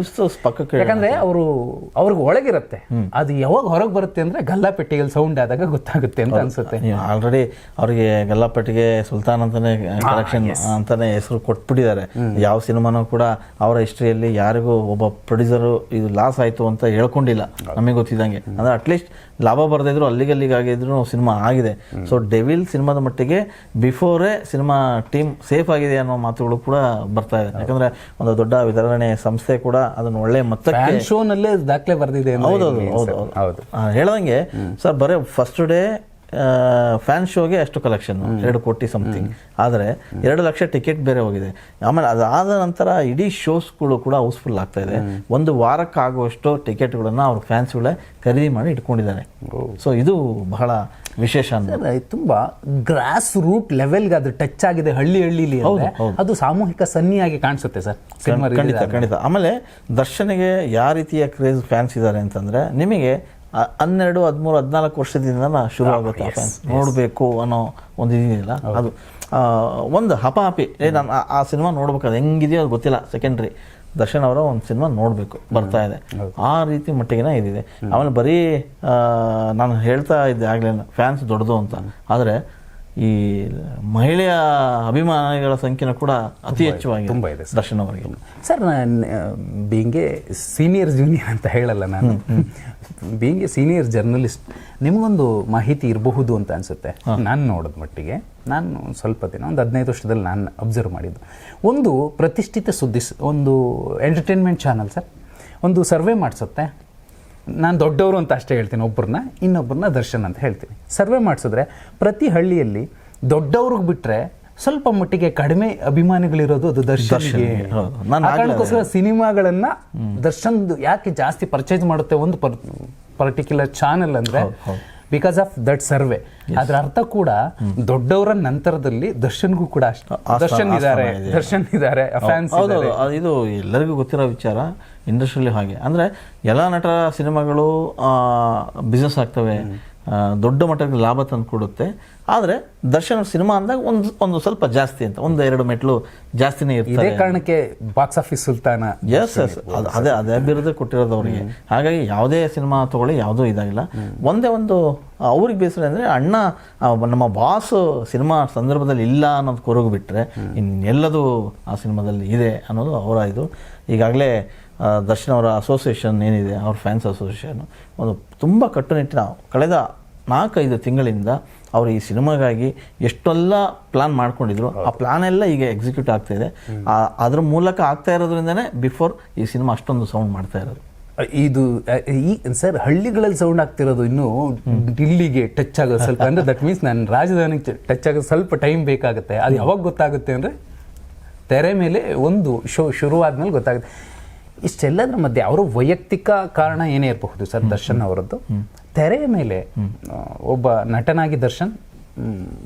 ಯಾಕಂದ್ರೆ ಅವ್ರಿಗೆ ಒಳಗಿರುತ್ತೆ, ಅದು ಯಾವಾಗ ಹೊರಗೆ ಬರುತ್ತೆ ಅಂದ್ರೆ ಗಲ್ಲಾಪೆಟ್ಟಿಗೆ ಸೌಂಡ್ ಆದಾಗ ಗೊತ್ತಾಗುತ್ತೆ ಅಂತ ಅನ್ಸುತ್ತೆ. ಆಲ್ರೆಡಿ ಅವರಿಗೆ ಗಲ್ಲಾಪೆಟ್ಟಿಗೆ ಸುಲ್ತಾನ್ ಅಂತಾನೆ ಕಲೆಕ್ಷನ್ ಅಂತಾನೆ ಹೆಸರು ಕೊಟ್ಬಿಟ್ಟಿದ್ದಾರೆ. ಯಾವ ಸಿನಿಮಾನೂ ಕೂಡ ಅವರ ಹಿಸ್ಟ್ರಿಯಲ್ಲಿ ಯಾರಿಗೂ ಒಬ್ಬ ಪ್ರೊಡ್ಯೂಸರ್ ಇದು ಲಾಸ್ ಆಯ್ತು ಅಂತ ಹೇಳ್ಕೊಂಡಿಲ್ಲ ನಮಗೆ ಗೊತ್ತಿದ್ದಂಗೆ. ಅಂದ್ರೆ ಅಟ್ಲೀಸ್ಟ್ ಲಾಭ ಬರ್ದಿದ್ರು ಅಲ್ಲಿಗಿದ್ರು ಸಿನಿಮಾ ಆಗಿದೆ. ಸೊ ಡೆವಿಲ್ ಸಿನಿಮಾದ ಮಟ್ಟಿಗೆ ಬಿಫೋರೇ ಸಿನಿಮಾ ಟೀಮ್ ಸೇಫ್ ಆಗಿದೆ ಅನ್ನೋ ಮಾತುಗಳು ಕೂಡ ಬರ್ತಾ ಇದೆ. ಯಾಕಂದ್ರೆ ಒಂದು ದೊಡ್ಡ ವಿತರಣೆ ಸಂಸ್ಥೆ ಕೂಡ ಅದನ್ನ ಒಳ್ಳೆ ಮೊತ್ತಕ್ಕೆ ಶೋನಲ್ಲೇ ದಾಖಲೆ ಬರ್ದಿದೆ. ಹೌದು, ಹೇಳ್ದಂಗೆ ಸರ್, ಬರೀ ಫಸ್ಟ್ ಡೇ ಫ್ಯಾನ್ ಶೋಗೆ ಅಷ್ಟು ಕಲೆಕ್ಷನ್ 2 ಕೋಟಿ ಸಮಥಿಂಗ್, ಆದರೆ 2 ಲಕ್ಷ ಟಿಕೆಟ್ ಬೇರೆ ಹೋಗಿದೆ. ಆಮೇಲೆ ಅದಾದ ನಂತರ ಇಡೀ ಶೋಸ್ಗಳು ಕೂಡ ಹೌಸ್ಫುಲ್ ಆಗ್ತಾ ಇದೆ. 1 ವಾರಕ್ಕಾಗುವಷ್ಟು ಟಿಕೆಟ್ಗಳನ್ನ ಅವ್ರ ಫ್ಯಾನ್ಸ್ಗಳೇ ಖರೀದಿ ಮಾಡಿ ಇಟ್ಕೊಂಡಿದ್ದಾರೆ. ಸೊ ಇದು ಬಹಳ ವಿಶೇಷ ಅಂದ್ರೆ ತುಂಬಾ ಗ್ರಾಸ್ ರೂಟ್ ಲೆವೆಲ್ಗೆ ಅದು ಟಚ್ ಆಗಿದೆ. ಹಳ್ಳಿಲಿ ಅದು ಸಾಮೂಹಿಕ ಸನ್ನಿಯಾಗಿ ಕಾಣಿಸುತ್ತೆ ಸರ್. ಖಂಡಿತ. ಆಮೇಲೆ ದರ್ಶನ್ಗೆ ಯಾವ ರೀತಿಯ ಕ್ರೇಜ್ ಫ್ಯಾನ್ಸ್ ಇದ್ದಾರೆ ಅಂತಂದ್ರೆ, ನಿಮಗೆ 12, 13, 14 ವರ್ಷದಿಂದ ಶುರು ಆಗುತ್ತೆ ಫ್ಯಾನ್ಸ್ ನೋಡಬೇಕು ಅನ್ನೋ ಒಂದು ಇದೆಯಲ್ಲ, ಅದು ಒಂದು ಹಪಾಹಪಿ. ನಾನು ಆ ಸಿನಿಮಾ ನೋಡ್ಬೇಕು, ಅದು ಹೆಂಗಿದೆಯೋ ಅದು ಗೊತ್ತಿಲ್ಲ, ಸೆಕೆಂಡ್ರಿ. ದರ್ಶನ್ ಅವರ ಒಂದು ಸಿನಿಮಾ ನೋಡಬೇಕು ಬರ್ತಾ ಇದೆ, ಆ ರೀತಿ ಮಟ್ಟಿಗೆನ ಇದಿದೆ. ಆಮೇಲೆ ಬರೀ ನಾನು ಹೇಳ್ತಾ ಇದ್ದೆ ಆಗಲೇ ಫ್ಯಾನ್ಸ್ ದೊಡ್ಡದು ಅಂತ, ಆದರೆ ಈ ಮಹಿಳೆಯ ಅಭಿಮಾನಿಗಳ ಸಂಖ್ಯೆನೂ ಕೂಡ ಅತಿ ಹೆಚ್ಚಾಗಿ ತುಂಬ ಇದೆ ದರ್ಶನ್ ಅವರಿಗೆ. ಸರ್, ನಾನು ಬೀಂಗೆ ಸೀನಿಯರ್ ಜೂನಿಯರ್ ಅಂತ ಹೇಳಲ್ಲ, ನಾನು ಬೀಂಗೆ ಸೀನಿಯರ್ ಜರ್ನಲಿಸ್ಟ್ ನಿಮಗೊಂದು ಮಾಹಿತಿ ಇರಬಹುದು ಅಂತ ಅನಿಸುತ್ತೆ. ನಾನು ನೋಡೋದ ಮಟ್ಟಿಗೆ, ನಾನು ಸ್ವಲ್ಪ ದಿನ ಒಂದು 15 ವರ್ಷದಲ್ಲಿ ನಾನು ಅಬ್ಸರ್ವ್ ಮಾಡಿದ್ದು, ಒಂದು ಪ್ರತಿಷ್ಠಿತ ಸುದ್ದಿ, ಒಂದು ಎಂಟರ್ಟೈನ್ಮೆಂಟ್ ಚಾನಲ್ ಸರ್, ಒಂದು ಸರ್ವೆ ಮಾಡಿಸುತ್ತೆ. ನಾನು ದೊಡ್ಡವರು ಅಂತ ಅಷ್ಟೇ ಹೇಳ್ತೀನಿ, ಇನ್ನೊಬ್ಬರನ್ನ ದರ್ಶನ್ ಅಂತ ಹೇಳ್ತೀನಿ. ಸರ್ವೆ ಮಾಡಿಸಿದ್ರೆ ಪ್ರತಿ ಹಳ್ಳಿಯಲ್ಲಿ ದೊಡ್ಡವ್ರಿಗೆ ಬಿಟ್ಟರೆ ಸ್ವಲ್ಪ ಮಟ್ಟಿಗೆ ಕಡಿಮೆ ಅಭಿಮಾನಿಗಳಿರೋದು ಅದು ದರ್ಶನ್ಗೆ. ಕಾರಣಕ್ಕೋಸ್ಕರ ಸಿನಿಮಾಗಳನ್ನ ದರ್ಶನ್ ಯಾಕೆ ಜಾಸ್ತಿ ಪರ್ಚೇಸ್ ಮಾಡುತ್ತೆ ಒಂದು ಪರ್ಟಿಕ್ಯುಲರ್ ಚಾನೆಲ್ ಅಂದ್ರೆ ಬಿಕಾಸ್ ಆಫ್ ದಟ್ ಸರ್ವೆ. ಅದ್ರ ಅರ್ಥ ಕೂಡ ದೊಡ್ಡವರ ನಂತರದಲ್ಲಿ ದರ್ಶನ್ಗೂ ಕೂಡ ದರ್ಶನ್ ಇದ್ದಾರೆ ಫ್ಯಾನ್ಸ್. ಇದು ಎಲ್ಲರಿಗೂ ಗೊತ್ತಿರೋ ವಿಚಾರ. ಇಂಡಸ್ಟ್ರಿಯಲ್ಲಿ ಹಾಗೆ ಅಂದರೆ ಎಲ್ಲ ನಟರ ಸಿನಿಮಾಗಳು ಬಿಸ್ನೆಸ್ ಆಗ್ತವೆ, ದೊಡ್ಡ ಮಟ್ಟಕ್ಕೆ ಲಾಭ ತಂದು ಕೊಡುತ್ತೆ. ಆದರೆ ದರ್ಶನ್ ಸಿನಿಮಾ ಅಂದಾಗ ಒಂದು ಸ್ವಲ್ಪ ಜಾಸ್ತಿ ಅಂತ, 1-2 ಮೆಟ್ಲು ಜಾಸ್ತಿನೇ ಇರ್ತದೆ. ಕಾರಣಕ್ಕೆ ಬಾಕ್ಸ್ ಆಫೀಸ್ ಸುಲ್ತಾನ. ಎಸ್ ಅದೇ ಬಿರುದು ಕೊಟ್ಟಿರೋದು ಅವರಿಗೆ. ಹಾಗಾಗಿ ಯಾವುದೇ ಸಿನಿಮಾ ತಗೊಳ್ಳಿ ಯಾವುದೂ ಇದಾಗಿಲ್ಲ. ಒಂದೇ ಒಂದು ಅವ್ರಿಗೆ ಬೇಸರ ಅಂದರೆ, ಅಣ್ಣ ನಮ್ಮ ಬಾಸ್ ಸಿನಿಮಾ ಸಂದರ್ಭದಲ್ಲಿ ಇಲ್ಲ ಅನ್ನೋದು ಕೊರಗು ಬಿಟ್ಟರೆ ಇನ್ನೆಲ್ಲದೂ ಆ ಸಿನಿಮಾದಲ್ಲಿ ಇದೆ ಅನ್ನೋದು ಅವರ ಇದು. ಈಗಾಗಲೇ ದರ್ಶನ್ ಅವರ ಅಸೋಸಿಯೇಷನ್ ಏನಿದೆ, ಅವ್ರ ಫ್ಯಾನ್ಸ್ ಅಸೋಸಿಯೇಷನ್, ಒಂದು ತುಂಬ ಕಟ್ಟುನಿಟ್ಟಿನ ಕಳೆದ 4-5 ತಿಂಗಳಿಂದ ಅವರು ಈ ಸಿನಿಮಾಗಾಗಿ ಎಷ್ಟೆಲ್ಲ ಪ್ಲಾನ್ ಮಾಡ್ಕೊಂಡಿದ್ರು, ಆ ಪ್ಲಾನ್ ಎಲ್ಲ ಈಗ ಎಕ್ಸಿಕ್ಯೂಟ್ ಆಗ್ತಾ ಇದೆ. ಅದ್ರ ಮೂಲಕ ಆಗ್ತಾ ಇರೋದ್ರಿಂದನೇ ಬಿಫೋರ್ ಈ ಸಿನಿಮಾ ಅಷ್ಟೊಂದು ಸೌಂಡ್ ಮಾಡ್ತಾ ಇರೋದು. ಇದು ಈ ಸರ್ ಹಳ್ಳಿಗಳಲ್ಲಿ ಸೌಂಡ್ ಆಗ್ತಿರೋದು ಇನ್ನು ಡಿಲ್ಲಿಗೆ ಟಚ್ ಆಗೋದು ಸ್ವಲ್ಪ ಅಂದ್ರೆ, ದಟ್ ಮೀನ್ಸ್ ನಾನು ರಾಜಧಾನಿಗೆ ಟಚ್ ಆಗೋದು ಸ್ವಲ್ಪ ಟೈಮ್ ಬೇಕಾಗುತ್ತೆ. ಅದು ಯಾವಾಗ ಗೊತ್ತಾಗುತ್ತೆ ಅಂದರೆ, ತೆರೆ ಮೇಲೆ ಒಂದು ಶೋ ಶುರುವಾದ್ಮೇಲೆ ಗೊತ್ತಾಗುತ್ತೆ. ಇಷ್ಟೆಲ್ಲದ್ರ ಮಧ್ಯೆ ಅವರು ವೈಯಕ್ತಿಕ ಕಾರಣ ಏನೇ ಇರಬಹುದು ಸರ್ ದರ್ಶನ್ ಅವರದ್ದು. ತೆರೆಯ ಮೇಲೆ ಒಬ್ಬ ನಟನಾಗಿ ದರ್ಶನ್,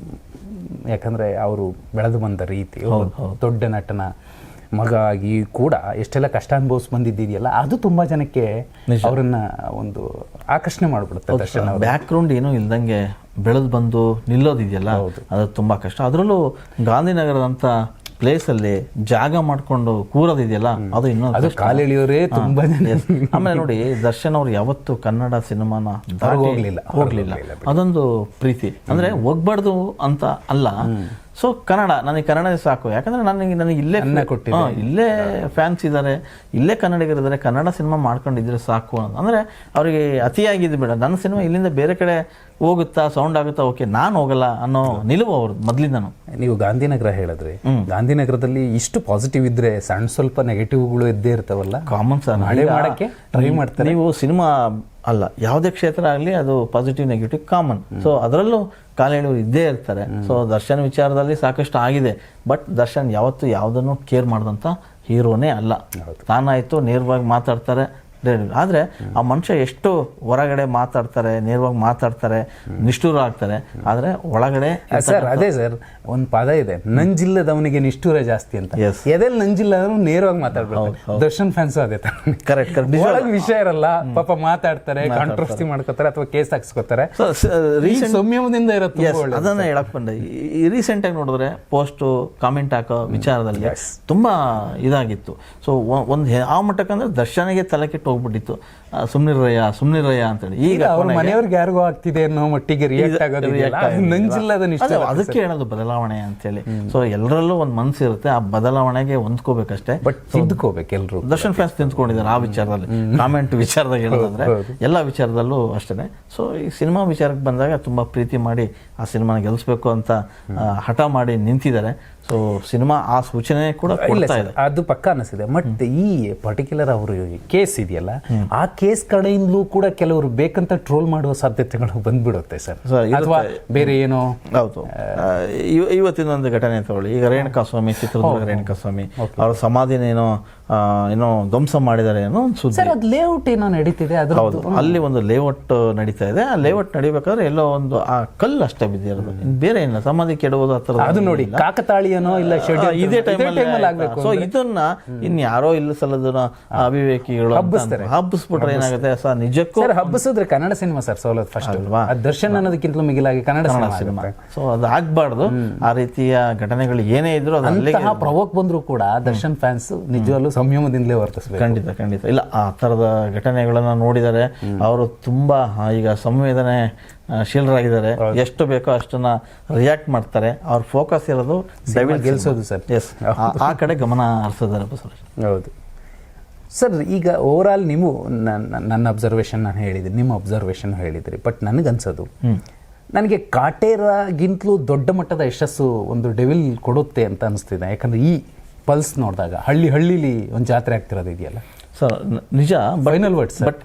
ಯಾಕಂದ್ರೆ ಅವರು ಬೆಳೆದು ಬಂದ ರೀತಿ, ದೊಡ್ಡ ನಟನ ಮಗ ಆಗಿ ಕೂಡ ಎಷ್ಟೆಲ್ಲ ಕಷ್ಟ ಅನುಭವಿಸಿ ಬಂದಿದ್ದೀಯಲ್ಲ, ಅದು ತುಂಬಾ ಜನಕ್ಕೆ ಅವರನ್ನ ಒಂದು ಆಕರ್ಷಣೆ ಮಾಡಿಬಿಡುತ್ತೆ. ದರ್ಶನ್ ಅವ್ರ ಬ್ಯಾಕ್ ಗ್ರೌಂಡ್ ಏನೂ ಇಲ್ದಂಗೆ ಬೆಳೆದು ಬಂದು ನಿಲ್ಲೋದಿದೆಯಲ್ಲ, ಅದು ತುಂಬಾ ಕಷ್ಟ. ಅದರಲ್ಲೂ ಗಾಂಧಿನಗರದಂತ ಪ್ಲೇಸಲ್ಲಿ ಜಾಗ ಮಾಡ್ಕೊಂಡು ಕೂರೋದಿದೆಯಲ್ಲ, ಅದು ಇನ್ನೊಂದು ಕಾಲೆಳೆಯೋರೇ ತುಂಬಾ ಜನ. ಆಮೇಲೆ ನೋಡಿ, ದರ್ಶನ್ ಅವ್ರು ಯಾವತ್ತು ಕನ್ನಡ ಸಿನಿಮಾನ ಹೋಗ್ಲಿಲ್ಲ. ಅದೊಂದು ಪ್ರೀತಿ. ಅಂದ್ರೆ ಹೋಗ್ಬಾರ್ದು ಅಂತ ಅಲ್ಲ, ಸೊ ಕನ್ನಡ ನನಗೆ ಕನ್ನಡನೇ ಸಾಕು, ಯಾಕಂದರೆ ನನಗೆ ಇಲ್ಲೇ ಇಲ್ಲೇ ಫ್ಯಾನ್ಸ್ ಇದ್ದಾರೆ, ಇಲ್ಲೇ ಕನ್ನಡಿಗರಿದ್ದಾರೆ, ಕನ್ನಡ ಸಿನಿಮಾ ಮಾಡ್ಕೊಂಡಿದ್ರೆ ಸಾಕು ಅಂದರೆ ಅವರಿಗೆ ಅತಿಯಾಗಿದ್ದು ಬೇಡ. ನನ್ನ ಸಿನಿಮಾ ಇಲ್ಲಿಂದ ಬೇರೆ ಕಡೆ ಹೋಗುತ್ತಾ, ಸೌಂಡ್ ಆಗುತ್ತಾ, ಓಕೆ ನಾನು ಹೋಗಲ್ಲ ಅನ್ನೋ ನಿಲುವು ಅವ್ರದ್ದು ಮೊದಲಿಂದನೂ. ನೀವು ಗಾಂಧಿನಗರ ಹೇಳಿದ್ರಿ, ಗಾಂಧಿನಗರದಲ್ಲಿ ಇಷ್ಟು ಪಾಸಿಟಿವ್ ಇದ್ರೆ ಸಣ್ಣ ಸ್ವಲ್ಪ ನೆಗೆಟಿವ್ಗಳು ಇದ್ದೇ ಇರ್ತಾವಲ್ಲ, ಕಾಮನ್ ಸರ್. ನಾಳೆ ಮಾಡಕ್ಕೆ ಟ್ರೈ ಮಾಡ್ತಾರೆ. ನೀವು ಸಿನಿಮಾ ಅಲ್ಲ ಯಾವುದೇ ಕ್ಷೇತ್ರ ಆಗಲಿ ಅದು ಪಾಸಿಟಿವ್ ನೆಗೆಟಿವ್ ಕಾಮನ್. ಸೊ ಅದರಲ್ಲೂ ಕಾಲೆಳೆಯವರು ಇದ್ದೇ ಇರ್ತಾರೆ. ಸೊ ದರ್ಶನ್ ವಿಚಾರದಲ್ಲಿ ಸಾಕಷ್ಟು ಆಗಿದೆ, ಬಟ್ ದರ್ಶನ್ ಯಾವತ್ತೂ ಯಾವುದನ್ನು ಕೇರ್ ಮಾಡಿದಂಥ ಹೀರೋನೇ ಅಲ್ಲ. ತಾನಾಯಿತು ನೇರವಾಗಿ ಮಾತಾಡ್ತಾರೆ, ಆದರೆ ಆ ಮನುಷ್ಯ ಎಷ್ಟು ಹೊರಗಡೆ ಮಾತಾಡ್ತಾರೆ, ನೇರವಾಗಿ ಮಾತಾಡ್ತಾರೆ, ನಿಷ್ಠೂರ ಆಗ್ತಾರೆ, ಆದರೆ ಒಳಗಡೆ ಸರ್ ಅದೇ ಸರ್ ಒಂದು ಪದ ಇದೆ, ನಂಜಿಲ್ಲದವನಿಗೆ ನಿಷ್ಠೂರ ಜಾಸ್ತಿ ಅಂತ. ಎದೆಲ್ಲಿ ನಂಜಿಲ್ಲ ನೇರವಾಗಿ ಮಾತಾಡ್ಬೇಕು. ದರ್ಶನ್ ಫ್ಯಾನ್ಸ್ ಅದೇ ಕರೆಕ್ಟ್ ವಿಷಯ ಇರಲ್ಲ, ಪಾಪ ಮಾತಾಡ್ತಾರೆ, ಕಾಂಟ್ರವರ್ಸಿ ಮಾಡ್ಕೋತಾರೆ ಅಥವಾ ಕೇಸ್ ಹಾಕ್ಸ್ಕೊತಾರೆ, ಸಂಯಮದಿಂದ ಇರುತ್ತೆ. ಅದನ್ನ ಹೇಳಕ್ ಬಂದೆ. ರೀಸೆಂಟ್ ಆಗಿ ನೋಡಿದ್ರೆ ಪೋಸ್ಟ್ ಕಾಮೆಂಟ್ ಹಾಕೋ ವಿಚಾರದಲ್ಲಿ ತುಂಬಾ ಇದಾಗಿತ್ತು. ಸೊ ಒಂದು ಆ ಮಟ್ಟಕ್ಕಂದ್ರೆ ದರ್ಶನಿಗೆ ತಲೆ ಕೆಟ್ಟು ಹೋಗ್ಬಿಟ್ಟಿತ್ತು, ಸುಮ್ನಿರಯ್ಯ ಅಂತೇಳಿ. ಈಗ ಮನೆಯವ್ರಿಗೆ ಯಾರಿಗೂ ಆಗ್ತಿದೆ ಅನ್ನೋ ಮಟ್ಟಿಗೆ ರಿಯಾಕ್ಟ್ ಆಗೋದು, ಅದಕ್ಕೆ ಹೇಳೋದು ಬದಲಾವಣೆ ಅಂತೇಳಿ. ಸೊ ಎಲ್ಲರಲ್ಲೂ ಒಂದು ಮನಸ್ಸು ಇರುತ್ತೆ, ಆ ಬದಲಾವಣೆಗೆ ಹೊಂದ್ಕೋಬೇಕಷ್ಟೇ. ಬಟ್ ತಿದ್ಕೋಬೇಕು ಎಲ್ಲರೂ. ದರ್ಶನ್ ಫ್ಯಾನ್ಸ್ ತಿಂದ್ಕೊಂಡಿದ್ದಾರೆ ಆ ವಿಚಾರದಲ್ಲಿ. ಕಾಮೆಂಟ್ ವಿಚಾರದಾಗ ಹೇಳೋದಂದ್ರೆ ಎಲ್ಲ ವಿಚಾರದಲ್ಲೂ ಅಷ್ಟೇ. ಸೊ ಈ ಸಿನಿಮಾ ವಿಚಾರಕ್ಕೆ ಬಂದಾಗ ತುಂಬಾ ಪ್ರೀತಿ ಮಾಡಿ ಆ ಸಿನಿಮಾನ ಗೆಲ್ಲಿಸ್ಬೇಕು ಅಂತ ಹಠ ಮಾಡಿ ನಿಂತಿದ್ದಾರೆ. ಸೊ ಸಿನಿಮಾ ಆ ಸೂಚನೆ ಕೂಡ ಕೊಡ್ತಾ ಇದೆ, ಅದು ಪಕ್ಕ ಅನಿಸಿದೆ. ಬಟ್ ಈ ಪರ್ಟಿಕ್ಯುಲರ್ ಅವರು ಕೇಸ್ ಇದೆಯಲ್ಲ, ಆ ಕೇಸ್ ಕಡೆಯಿಂದಲೂ ಕೂಡ ಕೆಲವರು ಬೇಕಂತ ಟ್ರೋಲ್ ಮಾಡುವ ಸಾಧ್ಯತೆಗಳು ಬಂದ್ಬಿಡುತ್ತೆ ಸರ್, ಅಥವಾ ಬೇರೆ ಏನೋ. ಹೌದು, ಇವತ್ತಿನ ಒಂದು ಘಟನೆ ತಗೊಳ್ಳಿ. ಈಗ ರೇಣುಕಾಸ್ವಾಮಿ, ಚಿತ್ರದುರ್ಗ ರೇಣುಕಾಸ್ವಾಮಿ ಅವರ ಸಮಾಧಿನೇನೋ ಧ್ವಂಸ ಮಾಡಿದ್ದಾರೆ ಅನ್ನೋ ಒಂದು ಸುದ್ದಿ. ಅದು ಲೇಔಟ್ ಏನೋ ನಡೀತಿದೆ, ಹೌದು, ಅಲ್ಲಿ ಒಂದು ಲೇಔಟ್ ನಡೀತಾ ಇದೆ. ಆ ಲೇಔಟ್ ನಡಿಬೇಕಾದ್ರೆ ಎಲ್ಲೋ ಒಂದು ಆ ಕಲ್ಲು ಅಷ್ಟೇ ಬಿದ್ದಿರೋದು, ಬೇರೆ ಏನಿಲ್ಲ. ಸಮಾಧಿ ಕೆಡುವುದು ಆ ಥರ ಅದು ನೋಡಿ ಕಾಕತಾಳಿಯನೋ ಇಲ್ಲ ಇದೇ ಟೈಮಲ್ಲಿ ಆಗಬೇಕು. ಸೊ ಇದನ್ನ ಇನ್ಯಾರೋ ಇಲ್ಲ ಸಲದನ್ನ ಅವಿವೇಕಿಗಳು ಹಬ್ಬಿಸ್ಬಿಟ್ರೆ ಏನಾಗುತ್ತೆ ಸರ್? ನಿಜಕ್ಕೂ ಹಬ್ಬಿಸಿದ್ರೆ ಕನ್ನಡ ಸಿನಿಮಾ ಸರ್ ಸೋಲೋದು ಫಸ್ಟ್ ಅಲ್ವಾ? ದರ್ಶನ್ ಅನ್ನೋದಕ್ಕಿಂತಲೂ ಮಿಗಿಲಾಗಿ ಕನ್ನಡ ಸಿನಿಮಾ. ಸೊ ಅದು ಆಗ್ಬಾರ್ದು. ಆ ರೀತಿಯ ಘಟನೆಗಳು ಏನೇ ಇದ್ರು ಅಂತಹ ಪ್ರವೋಕ್ ಬಂದ್ರು ಕೂಡ ದರ್ಶನ್ ಫ್ಯಾನ್ಸ್ ನಿಜವಲ್ಲೂ ಸಂಯಮದಿಂದಲೇ ವರ್ತಿಸ್ಬೇಕು. ಖಂಡಿತ ಇಲ್ಲ. ಆ ಥರದ ಘಟನೆಗಳನ್ನ ನೋಡಿದರೆ ಅವರು ತುಂಬಾ ಈಗ ಸಂವೇದನೆ ಶೀಲರಾಗಿದ್ದಾರೆ. ಎಷ್ಟು ಬೇಕೋ ಅಷ್ಟನ್ನ ರಿಯಾಕ್ಟ್ ಮಾಡ್ತಾರೆ. ಅವ್ರ ಫೋಕಸ್ ಇರೋದು ಗೆಲ್ಸೋದು ಸರ್. ಎಸ್, ಆ ಕಡೆ ಗಮನ ಹರಿಸಿದ್ದಾರೆ ಬಸವರಾಜ್. ಹೌದು ಸರ್. ಈಗ ಓವರ್ ಆಲ್ ನೀವು ನನ್ನ ಅಬ್ಸರ್ವೇಷನ್ ನಾನು ಹೇಳಿದ್ರಿ, ನಿಮ್ಮ ಅಬ್ಸರ್ವೇಷನ್ ಹೇಳಿದ್ರಿ. ಬಟ್ ನನಗನ್ಸೋದು, ನನಗೆ ಕಾಟೇರಗಿಂತಲೂ ದೊಡ್ಡ ಮಟ್ಟದ ಯಶಸ್ಸು ಒಂದು ಡೆವಿಲ್ ಕೊಡುತ್ತೆ ಅಂತ ಅನಿಸ್ತಿದೆ. ಯಾಕಂದ್ರೆ ಈ ಪಲ್ಸ್ ನೋಡಿದಾಗ ಹಳ್ಳಿಲಿ ಒಂದು ಜಾತ್ರೆ ಆಗ್ತಿರೋದು ಇದೆಯಲ್ಲ ಸರ್, ನಿಜ. Final words. ಬಟ್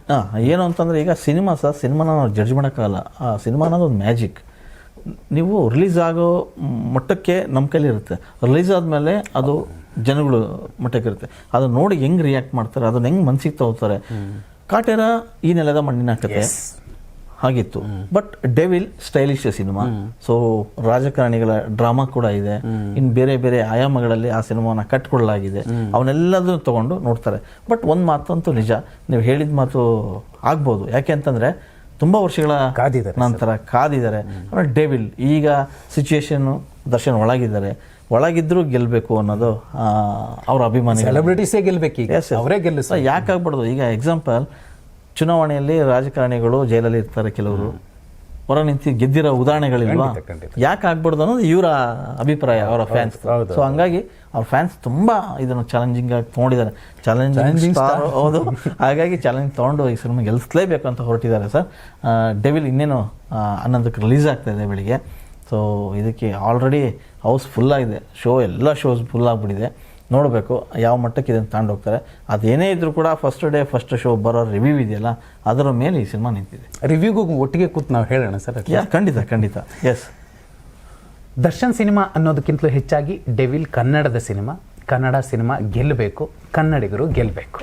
ಏನು ಅಂತಂದರೆ ಈಗ ಸಿನಿಮಾನ ನಾವು ಜಡ್ಜ್ ಮಾಡೋಕ್ಕಾಗಲ್ಲ. ಆ ಸಿನಿಮಾ ಅನ್ನೋದು ಒಂದು ಮ್ಯಾಜಿಕ್. ನೀವು ರಿಲೀಸ್ ಆಗೋ ಮಟ್ಟಕ್ಕೆ ನಮ್ಮ ಕೈಲಿ ಇರುತ್ತೆ. ರಿಲೀಸ್ ಆದಮೇಲೆ ಅದು ಜನಗಳು ಮಟ್ಟಕ್ಕೆ ಇರುತ್ತೆ. ಅದು ನೋಡಿ ಹೆಂಗೆ ರಿಯಾಕ್ಟ್ ಮಾಡ್ತಾರೆ, ಅದನ್ನ ಹೆಂಗೆ ಮನ್ಸಿಗೆ ತಗೋತಾರೆ. ಕಾಟೇರ ಈ ನೆಲದ ಮಣ್ಣಿನ ಕತೆ ಹಾಗಿತ್ತು. But devil stylish cinema. So ರಾಜಕಾರಣಿಗಳ ಡ್ರಾಮಾ ಕೂಡ ಇದೆ. ಇನ್ನು ಬೇರೆ ಬೇರೆ ಆಯಾಮಗಳಲ್ಲಿ ಆ ಸಿನಿಮಾನ ಕಟ್ಕೊಳ್ಳಲಾಗಿದೆ. ಅವನ್ನೆಲ್ಲದನ್ನು ತಗೊಂಡು ನೋಡ್ತಾರೆ. ಬಟ್ ಒಂದು ಮಾತಂತೂ ನಿಜ, ನೀವು ಹೇಳಿದ ಮಾತು ಆಗ್ಬೋದು. ಯಾಕೆ ಅಂತಂದ್ರೆ ತುಂಬಾ ವರ್ಷಗಳ ನಂತರ ಕಾದಿದ್ದಾರೆ. ಡೆವಿಲ್ ಈಗ ಸಿಚುಯೇಷನ್ ದರ್ಶನ್ ಒಳಗಿದ್ರು ಗೆಲ್ಲಬೇಕು ಅನ್ನೋದು ಅವ್ರ ಅಭಿಮಾನಿ. ಸೆಲೆಬ್ರಿಟೀಸೇ ಗೆಲ್ಲಬೇಕು, ಅವರೇ ಗೆಲ್ಲಿಸ ಯಾಕಾಗ್ಬಾರ್ದು. ಈಗ ಎಕ್ಸಾಂಪಲ್, ಚುನಾವಣೆಯಲ್ಲಿ ರಾಜಕಾರಣಿಗಳು ಜೈಲಲ್ಲಿ ಇರ್ತಾರೆ, ಕೆಲವರು ಹೊರ ನಿಂತು ಗೆದ್ದಿರೋ ಉದಾಹರಣೆಗಳಿಲ್ವಾ? ಯಾಕೆ ಆಗ್ಬಾರ್ದು ಅನ್ನೋದು ಇವರ ಅಭಿಪ್ರಾಯ, ಅವರ ಫ್ಯಾನ್ಸ್. ಸೊ ಹಂಗಾಗಿ ಅವ್ರ ಫ್ಯಾನ್ಸ್ ತುಂಬಾ ಇದನ್ನು ಚಾಲೆಂಜಿಂಗ್ ಆಗಿ ತೊಗೊಂಡಿದ್ದಾರೆ. ಚಾಲೆಂಜಿಂಗ್ ಹೌದು. ಹಾಗಾಗಿ ಚಾಲೆಂಜ್ ತೊಗೊಂಡು ಈ ಸಿನಿಮಾ ಗೆಲ್ಲಿಸಲೇಬೇಕು ಅಂತ ಹೊರಟಿದ್ದಾರೆ ಸರ್. ಡೆವಿಲ್ ಇನ್ನೇನು 11ಕ್ಕೆ ರಿಲೀಸ್ ಆಗ್ತಾ ಇದೆ ಬೆಳಿಗ್ಗೆ. ಸೊ ಇದಕ್ಕೆ ಆಲ್ರೆಡಿ ಹೌಸ್ ಫುಲ್ ಆಗಿದೆ. ಎಲ್ಲ ಶೋಸ್ ಫುಲ್ ಆಗಿಬಿಟ್ಟಿದೆ. ನೋಡಬೇಕು ಯಾವ ಮಟ್ಟಕ್ಕೆ ಇದನ್ನು ತಗೊಂಡೋಗ್ತಾರೆ. ಅದೇನೇ ಇದ್ರೂ ಕೂಡ ಫಸ್ಟ್ ಶೋ ಬರೋ ರಿವ್ಯೂ ಇದೆಯಲ್ಲ, ಅದರ ಮೇಲೆ ಈ ಸಿನಿಮಾ ನಿಂತಿದೆ. ರಿವ್ಯೂಗೂ ಒಟ್ಟಿಗೆ ಕೂತು ನಾವು ಹೇಳೋಣ ಸರ್. ಖಂಡಿತ. ಎಸ್, ದರ್ಶನ್ ಸಿನಿಮಾ ಅನ್ನೋದಕ್ಕಿಂತಲೂ ಹೆಚ್ಚಾಗಿ ಡೆವಿಲ್ ಕನ್ನಡದ ಸಿನಿಮಾ. ಕನ್ನಡ ಸಿನಿಮಾ ಗೆಲ್ಲಬೇಕು, ಕನ್ನಡಿಗರು ಗೆಲ್ಲಬೇಕು.